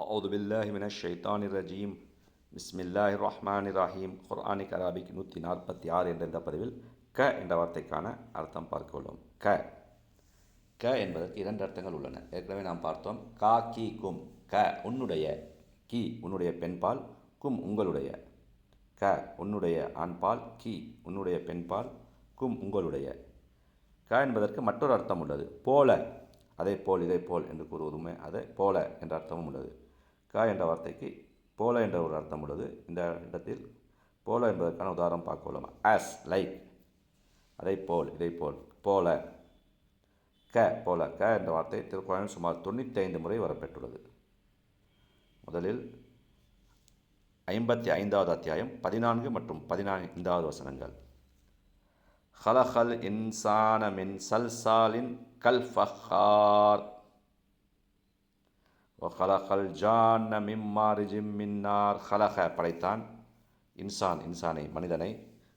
அவுது பில்லாஹி மினஷ் ஷைத்தானிர் ரஜீம் பிஸ்மில்லாஹிர் ரஹ்மானிர் ரஹீம். குர்ஆனிக் அரபிக் 146 என்ற இந்த பதிவில் க என்ற வார்த்தைக்கான அர்த்தம் பார்க்க உள்ளோம். க என்பதற்கு இரண்டு அர்த்தங்கள் உள்ளன. ஏற்கனவே நாம் பார்த்தோம். கா கி கும். க உன்னுடைய, கி உன்னுடைய பெண்பால், கும் உங்களுடைய. க உன்னுடைய ஆண்பால், கி உன்னுடைய பெண்பால், கும் உங்களுடைய. க என்பதற்கு மற்றொரு அர்த்தம் உள்ளது. போல, அதை போல் இதை போல் என்று கூறுவதுமே அதை போல என்ற அர்த்தமும் உள்ளது. க என்ற வார்த்தைக்கு போல என்ற ஒரு அர்த்தம் உள்ளது. இந்த இடத்தில் போல என்பதற்கான உதாரணம் பார்க்கலாம். ஆஸ் லைக், அதை போல் இதை போல், போல. க போல. க என்ற வார்த்தை திருக்குறளில் சுமார் 95 முறை வரப்பெற்றுள்ளது. முதலில் 55வது அத்தியாயம் 14 மற்றும் 15வது வசனங்கள். ஹலஹல் இன்சான மின் சல்சாலின் கல் ஃபஹார் வஹலகல் ஜான்ன மின் மாரிஜிம் மின் நார். ஹலக படைத்தான், இன்சானை மனிதனை,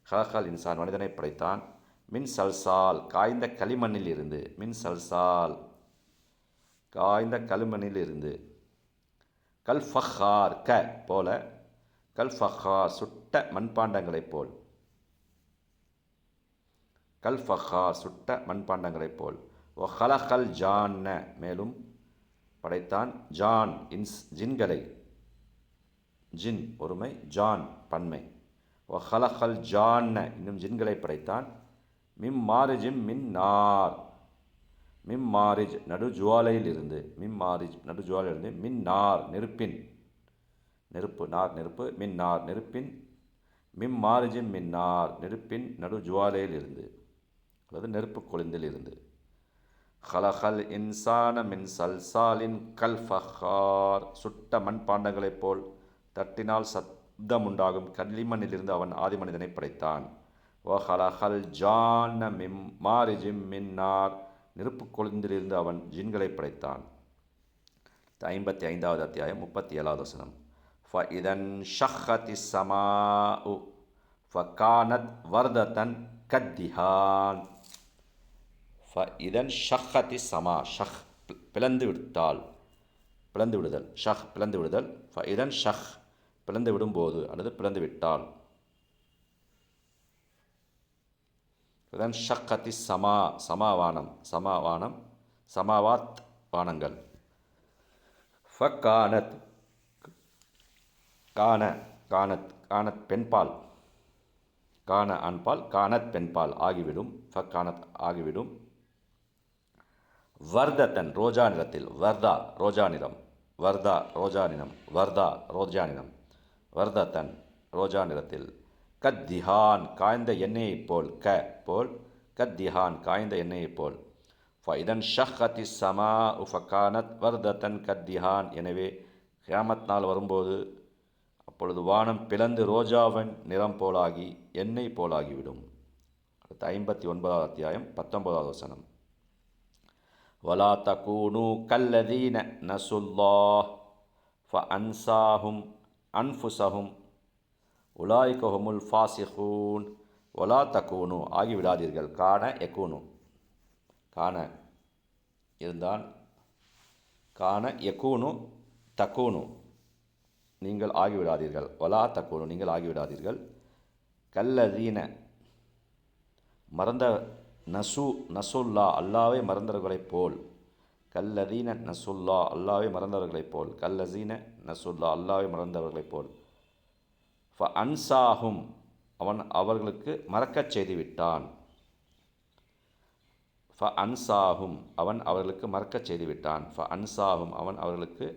ஹலகல் இன்சான் மனிதனை படைத்தான், மின் சல்சால் காய்ந்த களிமண்ணில் இருந்து, மின் சல்சால் காய்ந்த களிமண்ணில் இருந்து, கல் ஃபஹார் க போல, கல் ஃபஹார் சுட்ட மண்பாண்டங்களைப் போல், கல் ஃபஹார் சுட்ட மண்பாண்டங்களைப் போல். வஹலகல் ஜான்ன மேலும் படைத்தான், ஜான் ஜின்களை, ஜின் ஒருமை, ஜான் பன்மை. வஹலகல் ஜான்ன இன்னும் ஜின்களை படைத்தான், மிம் மாரிஜிம் மின் நார், மிம் மாரிஜ் நடு ஜுவாலையில் இருந்து, மிம் மாரிஜ் நடு ஜுவாலையிலிருந்து, மின் நார் நெருப்பின், நெருப்பு நார் நெருப்பு, மின் நார் நெருப்பின், மிம் மாரிஜிம் மின் நார் நெருப்பின் நடு ஜுவாலையில் இருந்து அல்லது நெருப்பு கொழுந்தில் இருந்து. ஹலஹல் இன்சான மின் சல்சாலின் கல் ஃபஹார் சுட்ட மண்பாண்டங்களைப் போல் தட்டினால் சப்தம் உண்டாகும் களிமண்ணிலிருந்து அவன் ஆதி மனிதனை படைத்தான். ஓ ஹலஹல் ஜான்ன மிம் மாரிஜிம் மின் நார் நெருப்பு கொழுந்திலிருந்து அவன் ஜின்களை படைத்தான். 55வது அத்தியாயம் 37வது வசனம். ஃபஇதன் ஷஹத்தி ஸமாஉ ஃபகானத் வர்ததன் கத்திஹான். இதன் ஷஹத்தி சமா, ஷஹ் பிளந்து விட்டால், பிளந்து விடுதல், ஷஹ் பிளந்து விடுதல். இதன் ஷஹ் பிளந்து விடும்போது அல்லது பிளந்து விட்டால். இதன் ஷஹத்தி சமா, சமாவானம், சமாவானம், சமாவாத் வானங்கள். ஃபகானத் கான, கானத் கானத் பெண்பால், கான ஆண்பால், கானத் பெண்பால் ஆகிவிடும், ஃபகானத் ஆகிவிடும். வர்தத்தன் ரோஜா நிறத்தில், வர்தா ரோஜா நிறம், வர்தா ரோஜா நிறம், வர்தா ரோஜா நிறம், வர்தத்தன் ரோஜா நிறத்தில். கத்திஹான் காய்ந்த எண்ணெயைப் போல், க போல், கத்திஹான் காய்ந்த எண்ணெயைப் போல். ஃபஇதன் ஷஹத்தி சமா ஃபகானத் வர்தத்தன் கத்திஹான். எனவே கியாமத் நாள் வரும்போது அப்பொழுது வானம் பிளந்து ரோஜாவின் நிறம் போலாகி எண்ணெய் போலாகிவிடும். அடுத்த 59வது அத்தியாயம் 19வது வசனம். வலா தகூனு கல்லதீன நசுல்லாஹ் ஃபஅன்சாஹும் அன்ஃபுஸஹும் உலாயிக ஹுமுல் ஃபாசிகூன். வலா தகூனு ஆகிவிடாதீர்கள், கான யகூனு, கான இருந்தால், கான யகூனு தகூனு நீங்கள் ஆகிவிடாதீர்கள், வலா தகூனு நீங்கள் ஆகிவிடாதீர்கள், கல்லதீன மறந்த, நசுல்லா அல்லாவை மறந்தவர்களைப் போல், கல்லதீன நசுல்லா அல்லாவை மறந்தவர்களைப் போல், கல்லதீன நசுல்லா அல்லாவை மறந்தவர்களைப் போல். ஃப அன்சாஹும் அவன் அவர்களுக்கு மறக்கச் செய்துவிட்டான், ஃப அன்சாஹும் அவன் அவர்களுக்கு மறக்கச் செய்துவிட்டான், ஃப அன்சாஹும் அவன் அவர்களுக்கு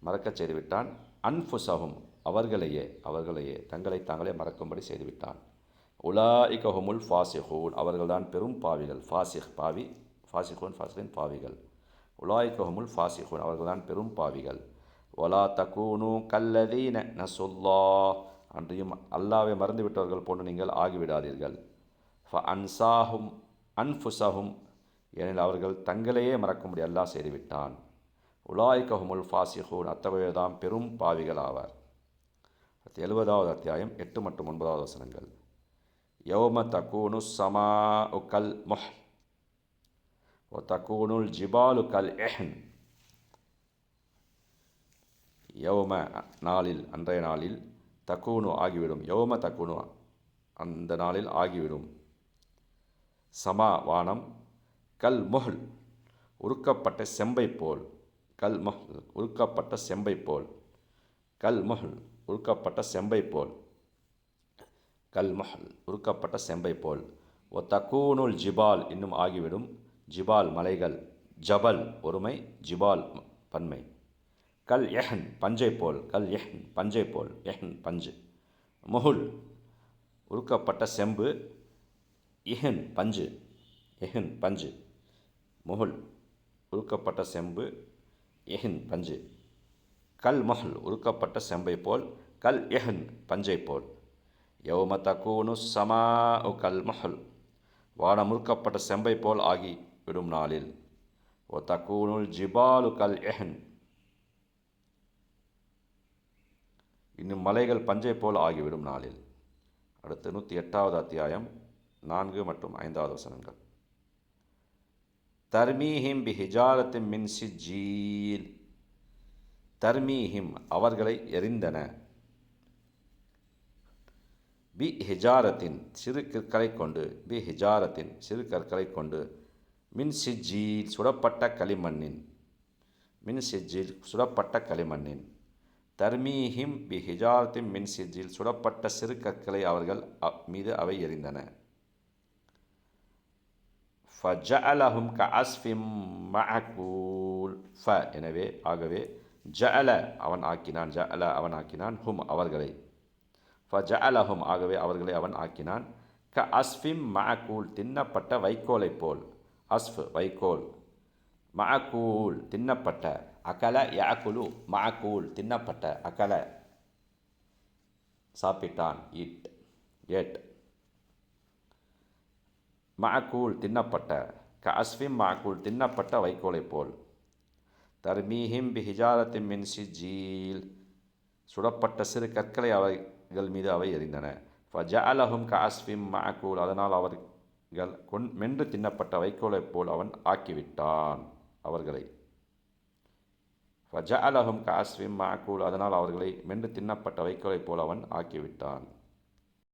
மறக்கச் செய்துவிட்டான், அன்ஃபுஸஹும் அவர்களையே தங்களை தாங்களே மறக்கும்படி செய்துவிட்டான். உலாயிக ஹுமுல் ஃபாசிகூன் அவர்கள்தான் பெரும் பாவிகள். ஃபாசிக் பாவி, ஃபாசிகூன் ஃபாசிகின் பாவிகள். உலாயிக ஹுமுல் ஃபாசிகூன் அவர்கள்தான் பெரும் பாவிகள். வலா தகூனு கல்லதீன நசுல்லாஹ் அன்றியும் அல்லாவை மறந்துவிட்டவர்கள் போன்று நீங்கள் ஆகிவிடாதீர்கள். ஃப அன்சாஹும் அன்ஃபுஸஹும் ஏனெனில் அவர்கள் தங்களையே மறக்கும்படி அல்லாஹ் செய்துவிட்டான். உலாயிக ஹுமுல் ஃபாசிகூன் அத்தகையதாம் பெரும் பாவிகள் ஆவார். 70வது அத்தியாயம் 8 மற்றும் 9வது வசனங்கள். யௌம தகூனு ஸமாஉ கல் முஹ் வ தகூனுல் ஜிபாலு கல் இஹ்ன். யௌம நாளில் அன்றைய நாளில் தக்கூனு ஆகிவிடும் யௌம தக்கூனு அந்த நாளில் ஆகிவிடும் சமா வானம் கல் முஹல் உருக்கப்பட்ட செம்பை போல் கல் முஹல் உருக்கப்பட்ட செம்பை போல் கல் முஹல் உருக்கப்பட்ட செம்பை போல் கல் முஹல் உருக்கப்பட்ட செம்பை போல் ஒ தக்கூனுல் ஜிபால் இன்னும் ஆகிவிடும் ஜிபால் மலைகள் ஜபல் ஒருமை ஜிபால் பன்மை கல் எஹன் பஞ்சை போல் கல் எஹன் பஞ்சை போல் எஹன் பஞ்சு முஹுல் உருக்கப்பட்ட செம்பு இஹன் பஞ்சு எஹன் பஞ்சு முஹுல் உருக்கப்பட்ட செம்பு எஹன் பஞ்சு கல் மஹல் உருக்கப்பட்ட செம்பை போல் கல் எஹன் பஞ்சை போல் யௌம தக்கூனு சமா கல் மஹல் வானம் உருக்கப்பட்ட செம்பை போல் ஆகி விடும் நாளில் ஒ தக்கூனுல் ஜிபாலு கல் எஹன் இன்னும் மலைகள் பஞ்சை போல் ஆகிவிடும் நாளில். அடுத்து 108வது அத்தியாயம் 4 மற்றும் 5வது வசனங்கள். தர்மீஹிம் பி ஹிஜாரத்தின் மின் சிஜ்ஜீல் தர்மீஹிம் அவர்களை எறிந்தன பி ஹிஜாரத்தின் சிறு கற்களை கொண்டு பி ஹிஜாரத்தின் சிறு கற்களை கொண்டு மின் சிஜ்ஜீல் சுடப்பட்ட களிமண்ணின் மின் சிஜ்ஜீல் சுடப்பட்ட களிமண்ணின் தர்மீஹிம் பி ஹிஜாரத்தின் மின் சிஜ்ஜீல் சுடப்பட்ட சிறு கற்களை அவர்கள் மீது அவை எறிந்தன. ஃபஜஅலஹும் கஅஸ்ஃபிம் மஅகூல் ஃப எனவே ஆகவே ஜஅல அவன் ஆக்கினான் ஜஅல அவன் ஆக்கினான் ஹும் அவர்களை ஃபஜஅலஹும் ஆகவே அவர்களை அவன் ஆக்கினான் கஅஸ்ஃபிம் மஅகூல் தின்னப்பட்ட வைக்கோலை போல் அஸ்ஃப் வைக்கோல் மஅகூல் தின்னப்பட்ட அகல யஅகுலு மஅகூல் தின்னப்பட்ட அகல சாப்பிட்டான் ஈட் ஏட் மஅகூல் தின்னப்பட்ட கஅஸ்ஃபிம் மஅகூல் தின்னப்பட்ட வைக்கோலை போல் தர்மீஹிம் பி ஹிஜாரத்தின் மின் சிஜ்ஜீல் சுடப்பட்ட சிறு கற்களை அவர்கள் மீது அவை எறிந்தன. ஃபஜஅலஹும் கஅஸ்ஃபிம் மஅகூல் அதனால் அவர்கள் மென்று தின்னப்பட்ட வைக்கோலைப் போல் அவன் ஆக்கிவிட்டான் அவர்களை. ஃபஜஅலஹும் கஅஸ்ஃபிம் மஅகூல் அதனால் அவர்களை மென்று தின்னப்பட்ட வைக்கோலைப் போல் அவன் ஆக்கிவிட்டான்.